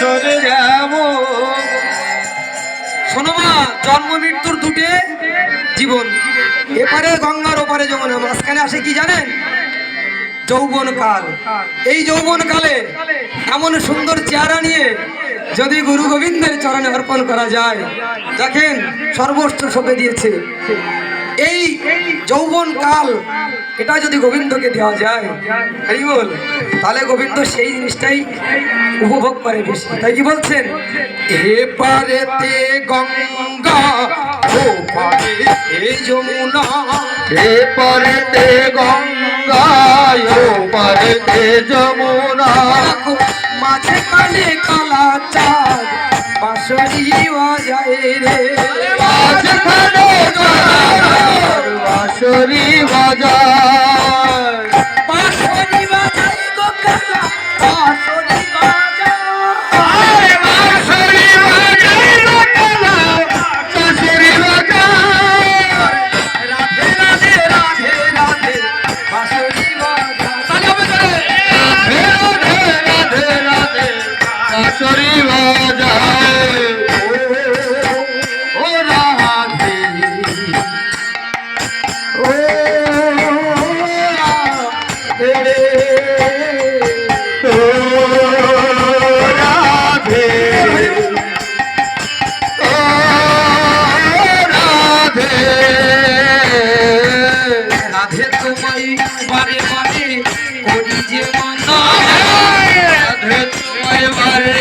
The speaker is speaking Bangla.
চলে যাব। শোনো মা, জন্ম মৃত্যুর দুটে জীবন, এপারে গঙ্গার ওপারে যমুনা, মাঝখানে আসে কি জানেন? যৌবন কাল। এই যৌবন কালে এমন সুন্দর চেহারা নিয়ে যদি গুরু গোবিন্দের চরণে অর্পণ করা যায়, দেখেন সর্বস্ব সঁপে দিয়েছে। এই যৌবন কাল এটা যদি গোবিন্দকে দেওয়া যায়, হরি বল, তাহলে গোবিন্দ সেই জিনিসটাই উপভোগ করে বেশি। তাই কি বলছেন? এপারেতে গঙ্গা, ও পারে যমুনা, এপারেতে গঙ্গা, ও পারেতে যমুনা, মাঝখানে কালা চাঁদ বাঁশরি বাজায় রে, মাঝখানে বাঁশরি বাজায়, বাঁশরি বাজাই গো কালা, বাঁশরি বাজায়, বাঁশরি বাজায় গো কালা, বাঁশরি বাজায়, রাধে রাধে রাধে রাধে বাঁশরি বাজায়। রাধে রাধে রাধে বাঁশরি বাজায়, ও রাধে, ও রাধে, ও রাধে, রাধে তোমায় বারে বারে করি যে মানা, রাধে তোমায় বারে